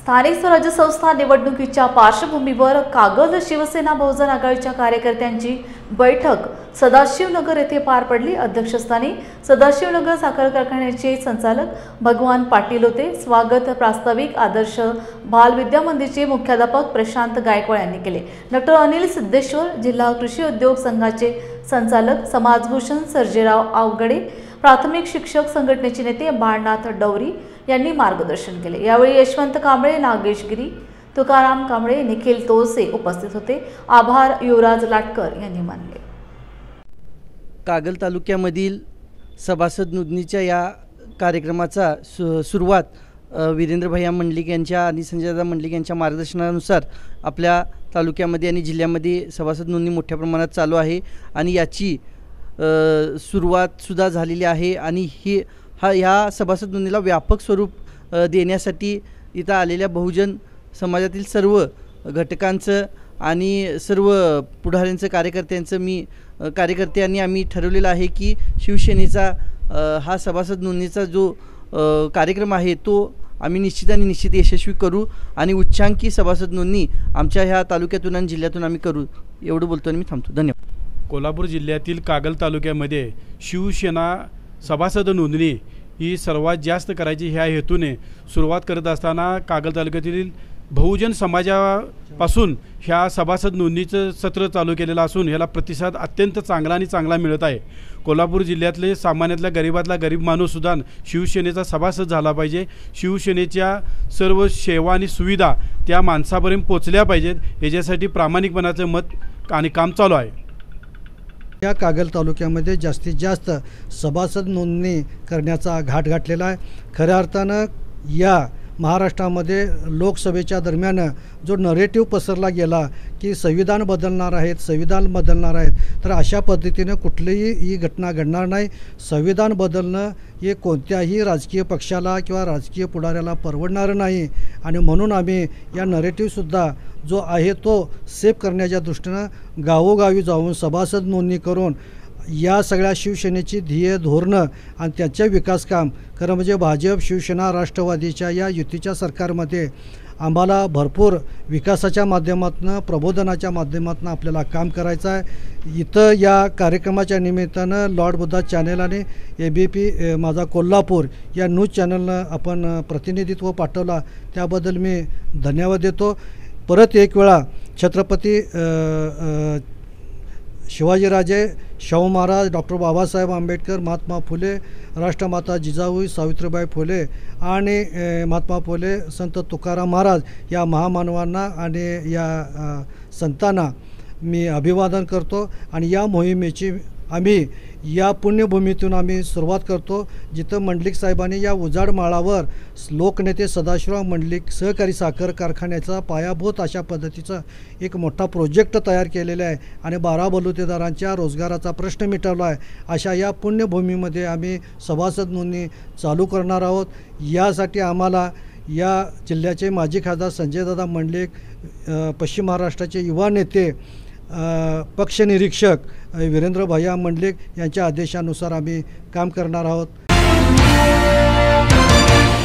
स्थानिक स्वराज्य संस्था निवडणुकीच्या पार्श्वभूमीवर कागल शिवसेना बहुजन आघाडीच्या कार्यकर्त्यांची बैठक सदाशिवनगर येथे पार पडली। अध्यक्षस्थानी सदाशिवनगर साखर कारखान्याचे संचालक भगवान पाटील होते। स्वागत प्रास्ताविक आदर्श बाल विद्या मंदिरचे मुख्याध्यापक प्रशांत गायकवाड यांनी केले। डॉक्टर अनिल सिद्धेश्वर जिल्हा कृषी उद्योग संघाचे संचालक समाजभूषण सर्जेराव आवगडे, प्राथमिक शिक्षक संघटनेचे नेते बाळनाथ डवरी यांनी मार्गदर्शन केले। यावेळी यशवंत कांबळे, नागेश गिरी, तुकाराम कांबळे, निखिल तोळसे उपस्थित होते। आभार युवराज लाटकर यांनी मानले। कागल तालुक्यामधील सभासद नोंदणीच्या या कार्यक्रमाचा सुरुवात वीरेंद्र भैया मंडलिक यांच्या आणि संजयदादा मंडलिक यांच्या मार्गदर्शनानुसार आपल्या तालुक्यामध्ये आणि जिल्ह्यामध्ये सभासद नोंदणी मोठ्या प्रमाणात चालू आहे आणि याची सुरुवात सुद्धा झालेली आहे आणि ह्या सभासद नोंदणीला व्यापक स्वरूप देण्यासाठी इथं आलेल्या बहुजन समाजातील सर्व घटकांचं आणि सर्व पुढाऱ्यांचं कार्यकर्त्यांनी आम्ही ठरवलेलं आहे की शिवसेनेचा हा सभासद नोंदणीचा जो कार्यक्रम आहे तो आम्ही निश्चित यशस्वी करू आणि उच्चांकी सभासद नोंदणी आमच्या ह्या तालुक्यातून आणि जिल्ह्यातून आम्ही करू, एवढं बोलतो आणि मी थांबतो। धन्यवाद। कोल्हापूर जिल्ह्यातील कागल तालुक्यामध्ये शिवसेना सभासद नोंदणी ही सर्वात जास्त करायची ह्या हेतूने सुरुवात करत असताना कागल तालुक्यातील बहुजन समाजापासून ह्या सभासद नोंदणीचं सत्र चालू केलेलं असून ह्याला प्रतिसाद अत्यंत चांगला मिळत आहे। कोल्हापूर जिल्ह्यातले सामान्यातल्या गरीबातला गरीब माणूससुद्धा शिवसेनेचा सभासद झाला पाहिजे। शिवसेनेच्या सर्व सेवा आणि सुविधा त्या माणसापर्यंत पोचल्या पाहिजेत याच्यासाठी प्रामाणिकपणाचं मत आणि काम चालू आहे। या कागल तालुक्यामध्ये जास्तीत जास्त सभासद नोंदणी करण्याचा घाट घातलेला आहे। खऱ्या अर्थानं या महाराष्ट्रामध्ये लोकसभेच्या दरम्यान जो नरेटिव्ह पसरला गेला की संविधान बदलणार आहेत, तर अशा पद्धतीने कुठलीही ही घटना घडणार नाही। संविधान बदलणं हे कोणत्याही राजकीय पक्षाला किंवा राजकीय पुढाऱ्याला परवडणारं नाही आणि म्हणून आम्ही या नरेटिव्हसुद्धा जो आहे तो सेफ करण्याच्या दृष्टीनं गावोगावी जाऊन सभासद नोंदणी करून या सगळ्या शिवसेनेची ध्येय धोरणं आणि त्यांचे विकासकाम खरं म्हणजे भाजप, शिवसेना, राष्ट्रवादीच्या या युतीच्या सरकारमध्ये आम्हाला भरपूर विकासाच्या माध्यमातून, प्रबोधनाच्या माध्यमातून आपल्याला काम करायचं आहे। इथं या कार्यक्रमाच्या निमित्तानं लॉर्ड बुद्धा चॅनल आणि ABP माझा कोल्हापूर या न्यूज चॅनलनं आपण प्रतिनिधित्व पाठवला, त्याबद्दल मी धन्यवाद देतो। परत एक वेळा छत्रपती शिवाजीराजे, शाहू महाराज, डॉक्टर बाबासाहेब आंबेडकर, महात्मा फुले, राष्ट्रमाता जिजाऊ सावित्रीबाई फुले आणि महात्मा फुले, संत तुकाराम महाराज या महामानवांना आणि या संतांना मी अभिवादन करतो आणि या मोहिमेची आम्ही या पुण्यभूमीतून आम्ही सुरुवात करतो, जिथं मंडलिक साहेबांनी या उजाड माळावर लोकनेते सदाशिवराव मंडलिक सहकारी साखर कारखान्याचा पायाभूत अशा पद्धतीचा एक मोठा प्रोजेक्ट तयार केलेला आहे आणि 12 बलुतेदारांच्या रोजगाराचा प्रश्न मिटवला आहे। अशा या पुण्यभूमीमध्ये आम्ही सभासद नोंदणी चालू करणार आहोत। यासाठी आम्हाला या जिल्ह्याचे माजी खासदार संजयदादा मंडलिक, पश्चिम महाराष्ट्राचे युवा नेते, पक्ष निरीक्षक वीरेंद्र भैया मंडलिक यांच्या आदेशानुसार आम्ही काम करणार आहोत।